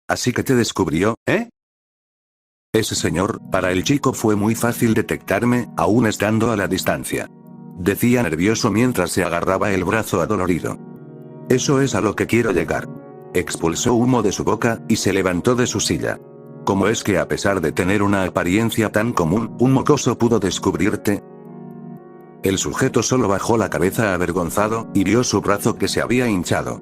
Así que te descubrió, ¿eh? Ese señor, para el chico fue muy fácil detectarme, aún estando a la distancia. Decía nervioso mientras se agarraba el brazo adolorido. Eso es a lo que quiero llegar. Expulsó humo de su boca, y se levantó de su silla. ¿Cómo es que a pesar de tener una apariencia tan común, un mocoso pudo descubrirte? El sujeto solo bajó la cabeza avergonzado, y vio su brazo que se había hinchado.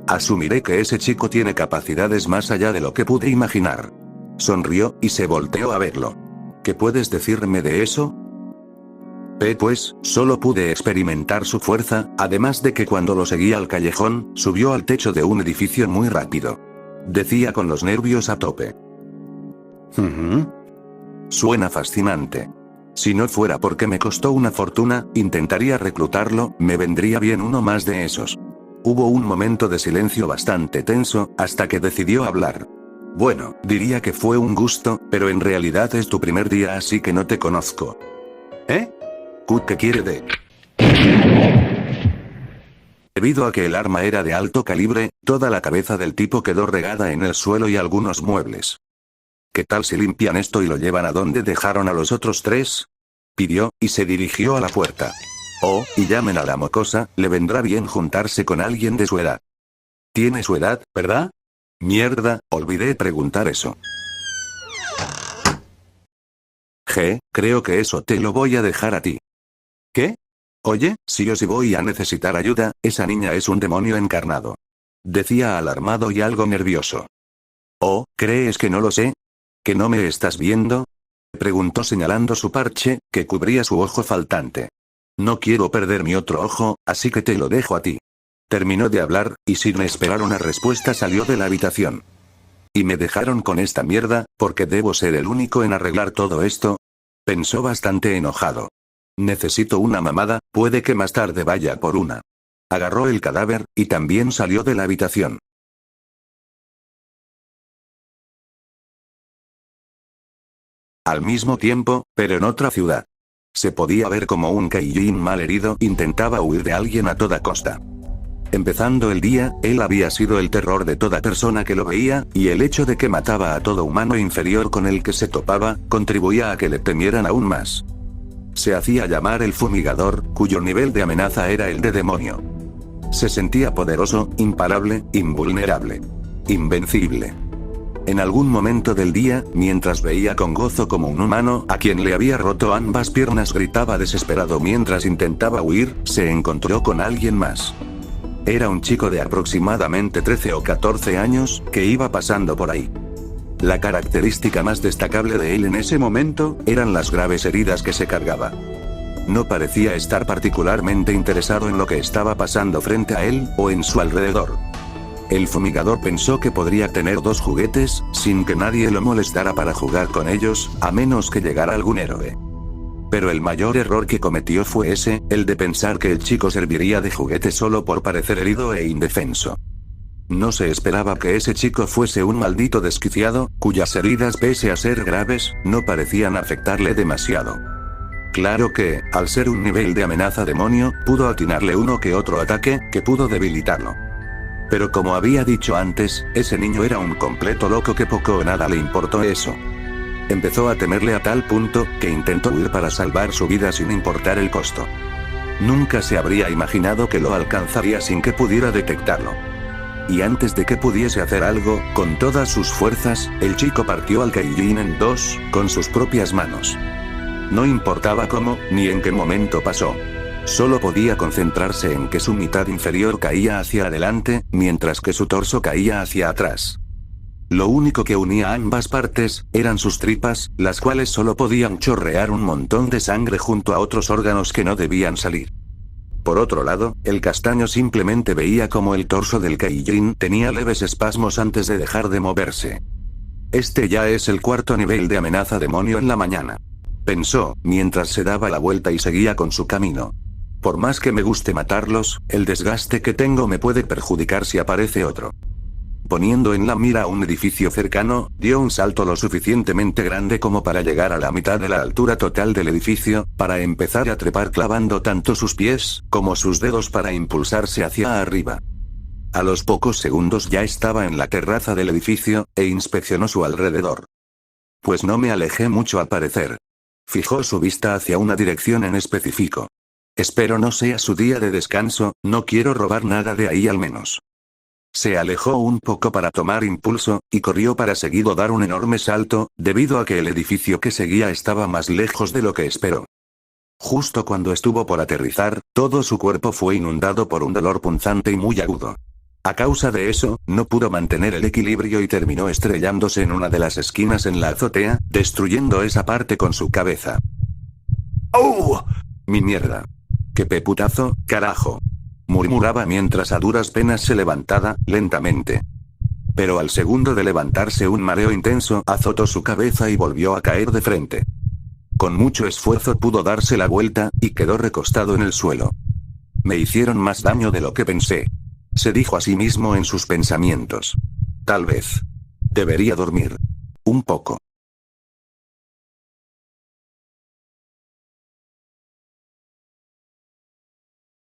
Asumiré que ese chico tiene capacidades más allá de lo que pude imaginar. Sonrió, y se volteó a verlo. ¿Qué puedes decirme de eso? Pues, solo pude experimentar su fuerza, además de que cuando lo seguía al callejón, subió al techo de un edificio muy rápido. Decía con los nervios a tope. Suena fascinante. Si no fuera porque me costó una fortuna, intentaría reclutarlo, me vendría bien uno más de esos. Hubo un momento de silencio bastante tenso, hasta que decidió hablar. Bueno, diría que fue un gusto, pero en realidad es tu primer día así que no te conozco. ¿Eh? ¿Qué quiere de...? Debido a que el arma era de alto calibre, toda la cabeza del tipo quedó regada en el suelo y algunos muebles. ¿Qué tal si limpian esto y lo llevan a donde dejaron a los otros tres? Pidió, y se dirigió a la puerta. Oh, y llamen a la mocosa, le vendrá bien juntarse con alguien de su edad. Tiene su edad, ¿verdad? Mierda, olvidé preguntar eso. Creo que eso te lo voy a dejar a ti. ¿Qué? Oye, si yo sí voy a necesitar ayuda, esa niña es un demonio encarnado. Decía alarmado y algo nervioso. Oh, ¿crees que no lo sé? ¿Que no me estás viendo? Preguntó señalando su parche, que cubría su ojo faltante. No quiero perder mi otro ojo, así que te lo dejo a ti. Terminó de hablar, y sin esperar una respuesta salió de la habitación. ¿Y me dejaron con esta mierda, porque debo ser el único en arreglar todo esto? Pensó bastante enojado. Necesito una mamada, puede que más tarde vaya por una. Agarró el cadáver, y también salió de la habitación. Al mismo tiempo, pero en otra ciudad. Se podía ver como un Kaijin malherido intentaba huir de alguien a toda costa. Empezando el día, él había sido el terror de toda persona que lo veía, y el hecho de que mataba a todo humano inferior con el que se topaba, contribuía a que le temieran aún más. Se hacía llamar el fumigador, cuyo nivel de amenaza era el de demonio. Se sentía poderoso, imparable, invulnerable. Invencible. En algún momento del día, mientras veía con gozo como un humano a quien le había roto ambas piernas gritaba desesperado mientras intentaba huir, se encontró con alguien más. Era un chico de aproximadamente 13 o 14 años, que iba pasando por ahí. La característica más destacable de él en ese momento, eran las graves heridas que se cargaba. No parecía estar particularmente interesado en lo que estaba pasando frente a él, o en su alrededor. El fumigador pensó que podría tener dos juguetes, sin que nadie lo molestara para jugar con ellos, a menos que llegara algún héroe. Pero el mayor error que cometió fue ese, el de pensar que el chico serviría de juguete solo por parecer herido e indefenso. No se esperaba que ese chico fuese un maldito desquiciado, cuyas heridas pese a ser graves, no parecían afectarle demasiado. Claro que, al ser un nivel de amenaza demonio, pudo atinarle uno que otro ataque, que pudo debilitarlo. Pero como había dicho antes, ese niño era un completo loco que poco o nada le importó eso. Empezó a temerle a tal punto, que intentó huir para salvar su vida sin importar el costo. Nunca se habría imaginado que lo alcanzaría sin que pudiera detectarlo. Y antes de que pudiese hacer algo, con todas sus fuerzas, el chico partió al Kaijin en dos, con sus propias manos. No importaba cómo, ni en qué momento pasó. Solo podía concentrarse en que su mitad inferior caía hacia adelante, mientras que su torso caía hacia atrás. Lo único que unía ambas partes, eran sus tripas, las cuales solo podían chorrear un montón de sangre junto a otros órganos que no debían salir. Por otro lado, el castaño simplemente veía como el torso del Kaijin tenía leves espasmos antes de dejar de moverse. Este ya es el cuarto nivel de amenaza demonio en la mañana. Pensó, mientras se daba la vuelta y seguía con su camino. Por más que me guste matarlos, el desgaste que tengo me puede perjudicar si aparece otro. Poniendo en la mira a un edificio cercano, dio un salto lo suficientemente grande como para llegar a la mitad de la altura total del edificio, para empezar a trepar clavando tanto sus pies, como sus dedos para impulsarse hacia arriba. A los pocos segundos ya estaba en la terraza del edificio, e inspeccionó su alrededor. Pues no me alejé mucho al parecer. Fijó su vista hacia una dirección en específico. Espero no sea su día de descanso, no quiero robar nada de ahí al menos. Se alejó un poco para tomar impulso, y corrió para seguido dar un enorme salto, debido a que el edificio que seguía estaba más lejos de lo que esperó. Justo cuando estuvo por aterrizar, todo su cuerpo fue inundado por un dolor punzante y muy agudo. A causa de eso, no pudo mantener el equilibrio y terminó estrellándose en una de las esquinas en la azotea, destruyendo esa parte con su cabeza. ¡Oh! ¡Mi mierda! ¡Qué peputazo, carajo! Murmuraba mientras a duras penas se levantaba, lentamente. Pero al segundo de levantarse un mareo intenso azotó su cabeza y volvió a caer de frente. Con mucho esfuerzo pudo darse la vuelta, y quedó recostado en el suelo. Me hicieron más daño de lo que pensé. Se dijo a sí mismo en sus pensamientos. Tal vez. Debería dormir. Un poco.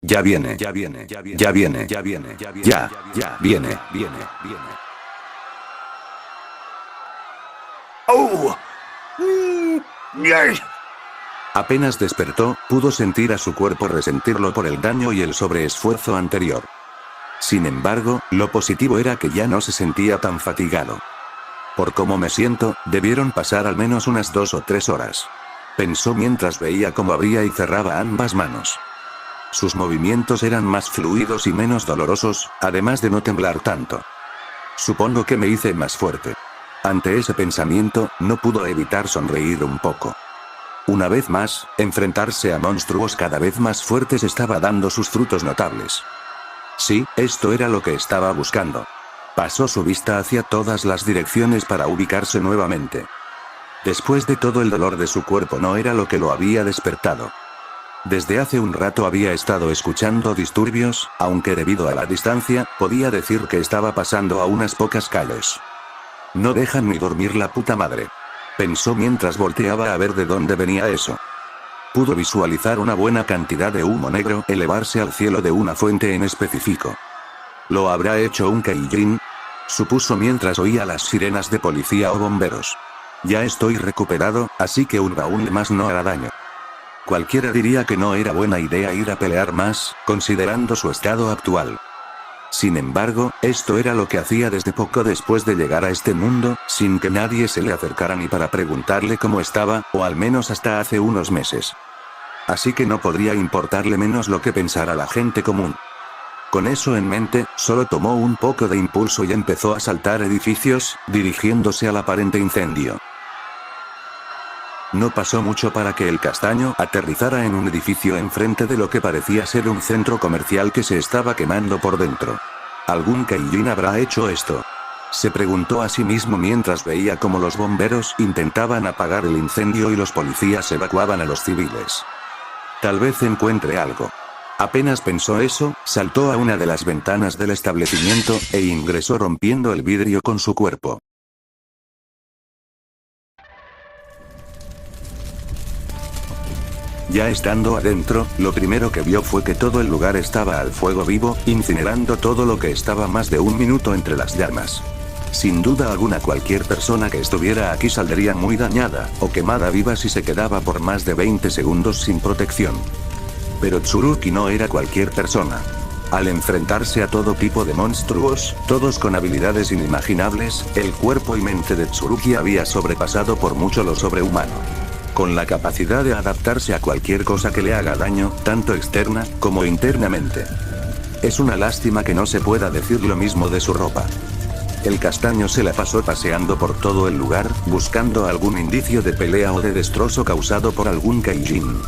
Ya viene, ya viene, ya viene, ya viene, ya viene, ya viene, viene. ¡Oh! Apenas despertó, pudo sentir a su cuerpo resentirlo por el daño y el sobreesfuerzo anterior. Sin embargo, lo positivo era que ya no se sentía tan fatigado. Por cómo me siento, debieron pasar al menos unas 2 o 3 horas. Pensó mientras veía cómo abría y cerraba ambas manos. Sus movimientos eran más fluidos y menos dolorosos, además de no temblar tanto. Supongo que me hice más fuerte. Ante ese pensamiento, no pudo evitar sonreír un poco. Una vez más, enfrentarse a monstruos cada vez más fuertes estaba dando sus frutos notables. Sí, esto era lo que estaba buscando. Pasó su vista hacia todas las direcciones para ubicarse nuevamente. Después de todo el dolor de su cuerpo no era lo que lo había despertado. Desde hace un rato había estado escuchando disturbios, aunque debido a la distancia, podía decir que estaba pasando a unas pocas calles. No dejan ni dormir la puta madre. Pensó mientras volteaba a ver de dónde venía eso. Pudo visualizar una buena cantidad de humo negro elevarse al cielo de una fuente en específico. ¿Lo habrá hecho un Kaijin? Supuso mientras oía las sirenas de policía o bomberos. Ya estoy recuperado, así que un round más no hará daño. Cualquiera diría que no era buena idea ir a pelear más, considerando su estado actual. Sin embargo, esto era lo que hacía desde poco después de llegar a este mundo, sin que nadie se le acercara ni para preguntarle cómo estaba, o al menos hasta hace unos meses. Así que no podría importarle menos lo que pensara la gente común. Con eso en mente, solo tomó un poco de impulso y empezó a saltar edificios, dirigiéndose al aparente incendio. No pasó mucho para que el castaño aterrizara en un edificio enfrente de lo que parecía ser un centro comercial que se estaba quemando por dentro. ¿Algún Kaijin habrá hecho esto? Se preguntó a sí mismo mientras veía cómo los bomberos intentaban apagar el incendio y los policías evacuaban a los civiles. Tal vez encuentre algo. Apenas pensó eso, saltó a una de las ventanas del establecimiento, e ingresó rompiendo el vidrio con su cuerpo. Ya estando adentro, lo primero que vio fue que todo el lugar estaba al fuego vivo, incinerando todo lo que estaba más de un minuto entre las llamas. Sin duda alguna cualquier persona que estuviera aquí saldría muy dañada, o quemada viva si se quedaba por más de 20 segundos sin protección. Pero Tsurugi no era cualquier persona. Al enfrentarse a todo tipo de monstruos, todos con habilidades inimaginables, el cuerpo y mente de Tsurugi había sobrepasado por mucho lo sobrehumano. Con la capacidad de adaptarse a cualquier cosa que le haga daño, tanto externa, como internamente. Es una lástima que no se pueda decir lo mismo de su ropa. El castaño se la pasó paseando por todo el lugar, buscando algún indicio de pelea o de destrozo causado por algún Kaijin.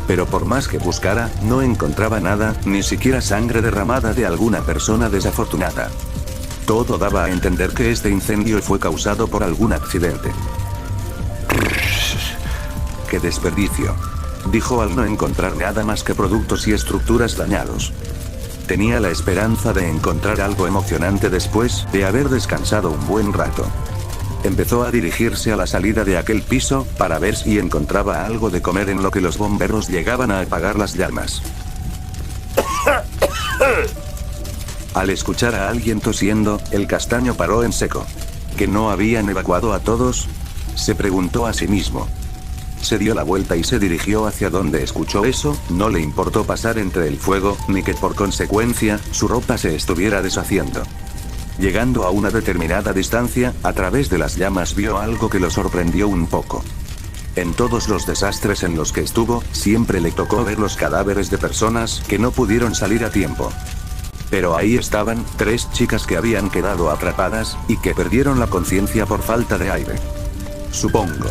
Pero por más que buscara, no encontraba nada, ni siquiera sangre derramada de alguna persona desafortunada. Todo daba a entender que este incendio fue causado por algún accidente. ¡Qué desperdicio!, dijo al no encontrar nada más que productos y estructuras dañados. Tenía la esperanza de encontrar algo emocionante después de haber descansado un buen rato. Empezó a dirigirse a la salida de aquel piso, para ver si encontraba algo de comer en lo que los bomberos llegaban a apagar las llamas. Al escuchar a alguien tosiendo, el castaño paró en seco. ¿Que no habían evacuado a todos? Se preguntó a sí mismo. Se dio la vuelta y se dirigió hacia donde escuchó eso. No le importó pasar entre el fuego, ni que por consecuencia, su ropa se estuviera deshaciendo. Llegando a una determinada distancia, a través de las llamas vio algo que lo sorprendió un poco. En todos los desastres en los que estuvo, siempre le tocó ver los cadáveres de personas que no pudieron salir a tiempo. Pero ahí estaban, 3 chicas que habían quedado atrapadas, y que perdieron la conciencia por falta de aire. Supongo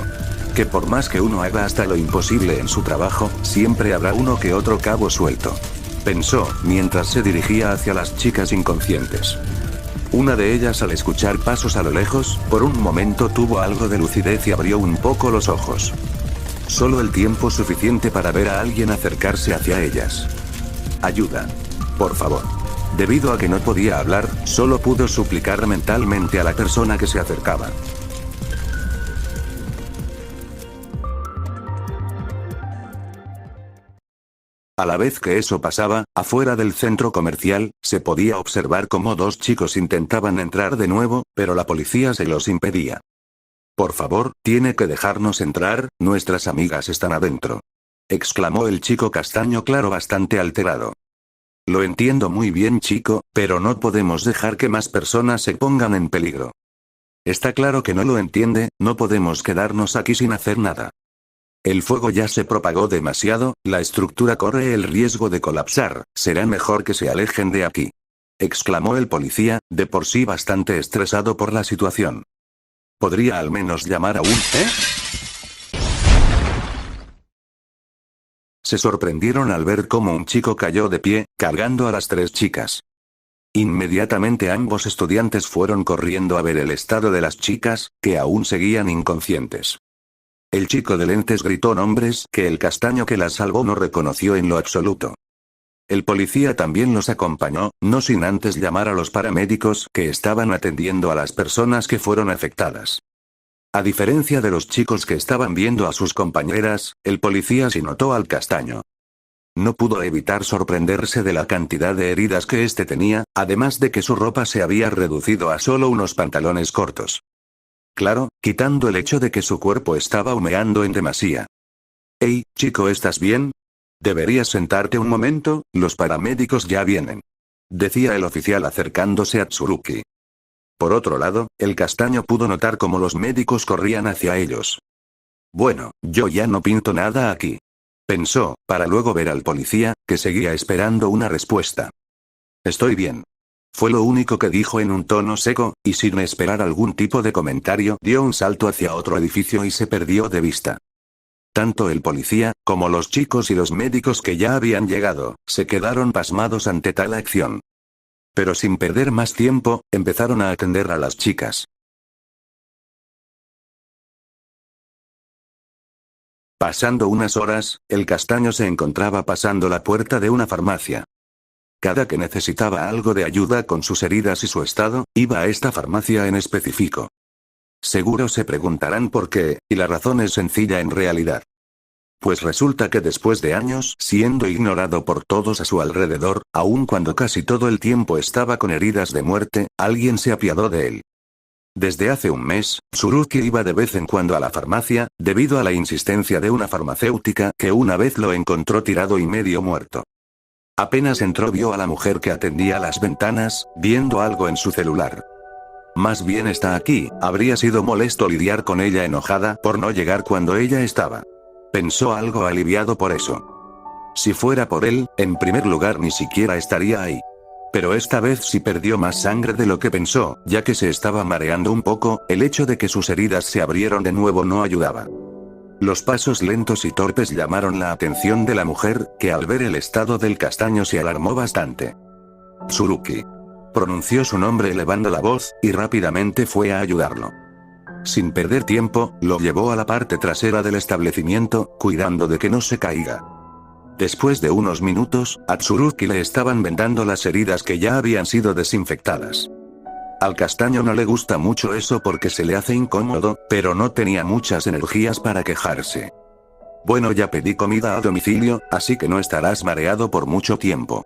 que por más que uno haga hasta lo imposible en su trabajo, siempre habrá uno que otro cabo suelto. Pensó, mientras se dirigía hacia las chicas inconscientes. Una de ellas, al escuchar pasos a lo lejos, por un momento tuvo algo de lucidez y abrió un poco los ojos. Solo el tiempo suficiente para ver a alguien acercarse hacia ellas. Ayuda. Por favor. Debido a que no podía hablar, solo pudo suplicar mentalmente a la persona que se acercaba. A la vez que eso pasaba, afuera del centro comercial, se podía observar cómo 2 chicos intentaban entrar de nuevo, pero la policía se los impedía. Por favor, tiene que dejarnos entrar, nuestras amigas están adentro. Exclamó el chico castaño claro bastante alterado. Lo entiendo muy bien, chico, pero no podemos dejar que más personas se pongan en peligro. Está claro que no lo entiende, no podemos quedarnos aquí sin hacer nada. El fuego ya se propagó demasiado, la estructura corre el riesgo de colapsar, será mejor que se alejen de aquí. Exclamó el policía, de por sí bastante estresado por la situación. ¿Podría al menos llamar a un Se sorprendieron al ver cómo un chico cayó de pie, cargando a las 3 chicas. Inmediatamente ambos estudiantes fueron corriendo a ver el estado de las chicas, que aún seguían inconscientes. El chico de lentes gritó nombres que el castaño que las salvó no reconoció en lo absoluto. El policía también los acompañó, no sin antes llamar a los paramédicos que estaban atendiendo a las personas que fueron afectadas. A diferencia de los chicos que estaban viendo a sus compañeras, el policía sí notó al castaño. No pudo evitar sorprenderse de la cantidad de heridas que éste tenía, además de que su ropa se había reducido a solo unos pantalones cortos. Claro, quitando el hecho de que su cuerpo estaba humeando en demasía. «Hey, chico, ¿estás bien? Deberías sentarte un momento, los paramédicos ya vienen», decía el oficial acercándose a Tsuruki. Por otro lado, el castaño pudo notar cómo los médicos corrían hacia ellos. «Bueno, yo ya no pinto nada aquí», pensó, para luego ver al policía, que seguía esperando una respuesta. «Estoy bien». Fue lo único que dijo en un tono seco, y sin esperar algún tipo de comentario, dio un salto hacia otro edificio y se perdió de vista. Tanto el policía, como los chicos y los médicos que ya habían llegado, se quedaron pasmados ante tal acción. Pero sin perder más tiempo, empezaron a atender a las chicas. Pasando unas horas, el castaño se encontraba pasando la puerta de una farmacia. Cada que necesitaba algo de ayuda con sus heridas y su estado, iba a esta farmacia en específico. Seguro se preguntarán por qué, y la razón es sencilla en realidad. Pues resulta que después de años siendo ignorado por todos a su alrededor, aun cuando casi todo el tiempo estaba con heridas de muerte, alguien se apiadó de él. Desde hace un mes, Tsuruki iba de vez en cuando a la farmacia, debido a la insistencia de una farmacéutica que una vez lo encontró tirado y medio muerto. Apenas entró vio a la mujer que atendía las ventanas, viendo algo en su celular. Más bien está aquí, habría sido molesto lidiar con ella enojada por no llegar cuando ella estaba. Pensó algo aliviado por eso. Si fuera por él, en primer lugar ni siquiera estaría ahí. Pero esta vez sí perdió más sangre de lo que pensó, ya que se estaba mareando un poco, el hecho de que sus heridas se abrieron de nuevo no ayudaba. Los pasos lentos y torpes llamaron la atención de la mujer, que al ver el estado del castaño se alarmó bastante. Tsuruki. Pronunció su nombre elevando la voz, y rápidamente fue a ayudarlo. Sin perder tiempo, lo llevó a la parte trasera del establecimiento, cuidando de que no se caiga. Después de unos minutos, a Tsuruki le estaban vendando las heridas que ya habían sido desinfectadas. Al castaño no le gusta mucho eso porque se le hace incómodo, pero no tenía muchas energías para quejarse. Bueno, ya pedí comida a domicilio, así que no estarás mareado por mucho tiempo.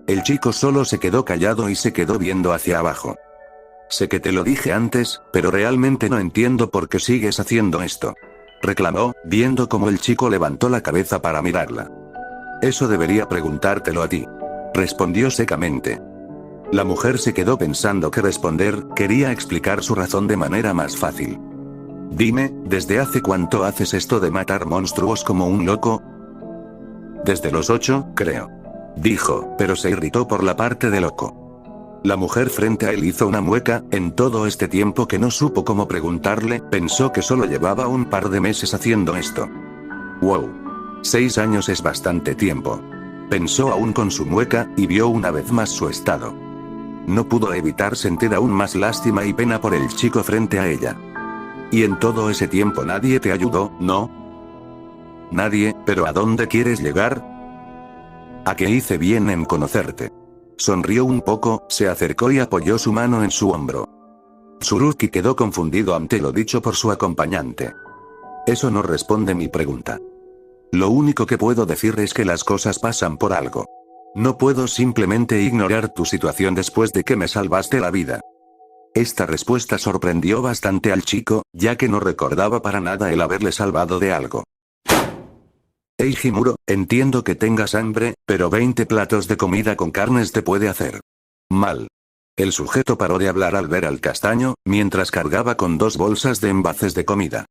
El chico solo se quedó callado y se quedó viendo hacia abajo. Sé que te lo dije antes, pero realmente no entiendo por qué sigues haciendo esto. Reclamó, viendo cómo el chico levantó la cabeza para mirarla. Eso debería preguntártelo a ti. Respondió secamente. La mujer se quedó pensando qué responder, quería explicar su razón de manera más fácil. Dime, ¿desde hace cuánto haces esto de matar monstruos como un loco? Desde los 8, creo. Dijo, pero se irritó por la parte de loco. La mujer frente a él hizo una mueca, en todo este tiempo que no supo cómo preguntarle, pensó que solo llevaba un par de meses haciendo esto. Wow. 6 años es bastante tiempo. Pensó aún con su mueca, y vio una vez más su estado. No pudo evitar sentir aún más lástima y pena por el chico frente a ella. Y en todo ese tiempo nadie te ayudó, ¿no? Nadie, pero ¿a dónde quieres llegar? A que hice bien en conocerte. Sonrió un poco, se acercó y apoyó su mano en su hombro. Tsurugi quedó confundido ante lo dicho por su acompañante. Eso no responde mi pregunta. Lo único que puedo decir es que las cosas pasan por algo. No puedo simplemente ignorar tu situación después de que me salvaste la vida. Esta respuesta sorprendió bastante al chico, ya que no recordaba para nada el haberle salvado de algo. Hey Himuro, entiendo que tengas hambre, pero 20 platos de comida con carnes te puede hacer mal. El sujeto paró de hablar al ver al castaño, mientras cargaba con 2 bolsas de envases de comida.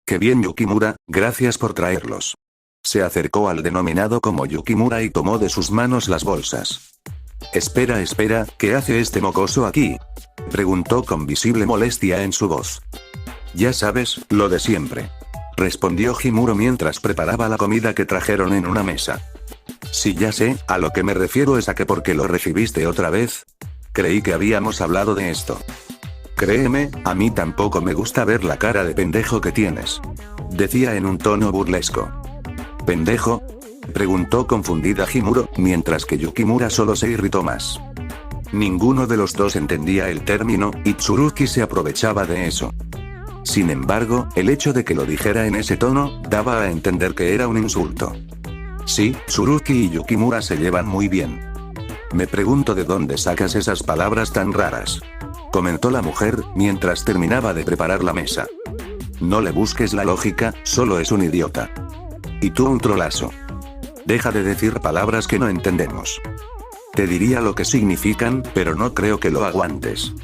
Qué bien Yukimura, gracias por traerlos. Se acercó al denominado como Yukimura y tomó de sus manos las bolsas. Espera, ¿qué hace este mocoso aquí? Preguntó con visible molestia en su voz. Ya sabes, lo de siempre. Respondió Himuro mientras preparaba la comida que trajeron en una mesa. Sí, ya sé, a lo que me refiero es a que ¿por qué lo recibiste otra vez? Creí que habíamos hablado de esto. Créeme, a mí tampoco me gusta ver la cara de pendejo que tienes. Decía en un tono burlesco. ¿Pendejo? Preguntó confundida Himuro, mientras que Yukimura solo se irritó más. Ninguno de los dos entendía el término, y Tsurugi se aprovechaba de eso. Sin embargo, el hecho de que lo dijera en ese tono, daba a entender que era un insulto. Sí, Tsurugi y Yukimura se llevan muy bien. Me pregunto de dónde sacas esas palabras tan raras. Comentó la mujer, mientras terminaba de preparar la mesa. No le busques la lógica, solo es un idiota. Y tú un trolazo. Deja de decir palabras que no entendemos. Te diría lo que significan, pero no creo que lo aguantes.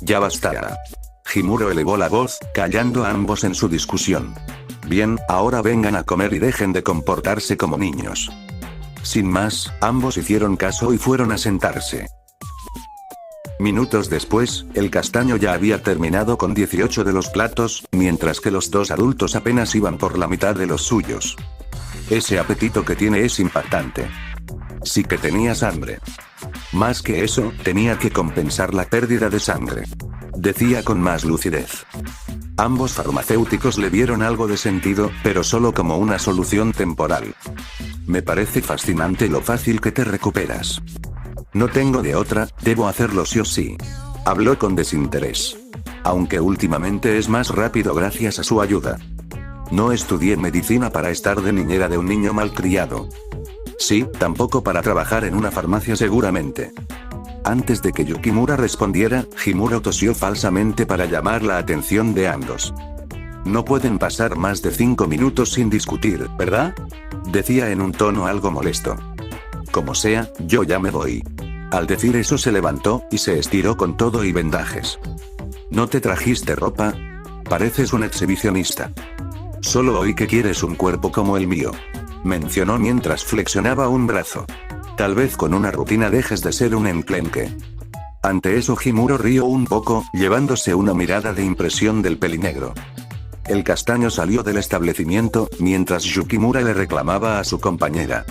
Ya bastará. Himuro elevó la voz, callando a ambos en su discusión. Bien, ahora vengan a comer y dejen de comportarse como niños. Sin más, ambos hicieron caso y fueron a sentarse. Minutos después, el castaño ya había terminado con 18 de los platos, mientras que los 2 adultos apenas iban por la mitad de los suyos. Ese apetito que tiene es impactante. Sí que tenías hambre. Más que eso, tenía que compensar la pérdida de sangre. Decía con más lucidez. Ambos farmacéuticos le vieron algo de sentido, pero solo como una solución temporal. Me parece fascinante lo fácil que te recuperas. No tengo de otra, debo hacerlo sí o sí. Habló con desinterés. Aunque últimamente es más rápido gracias a su ayuda. No estudié medicina para estar de niñera de un niño malcriado. Sí, tampoco para trabajar en una farmacia seguramente. Antes de que Yukimura respondiera, Himuro tosió falsamente para llamar la atención de ambos. No pueden pasar más de 5 minutos sin discutir, ¿verdad? Decía en un tono algo molesto. Como sea, yo ya me voy. Al decir eso se levantó, y se estiró con todo y vendajes. ¿No te trajiste ropa? Pareces un exhibicionista. Solo oí que quieres un cuerpo como el mío. Mencionó mientras flexionaba un brazo. Tal vez con una rutina dejes de ser un enclenque. Ante eso Himuro rió un poco, llevándose una mirada de impresión del pelinegro. El castaño salió del establecimiento, mientras Yukimura le reclamaba a su compañera.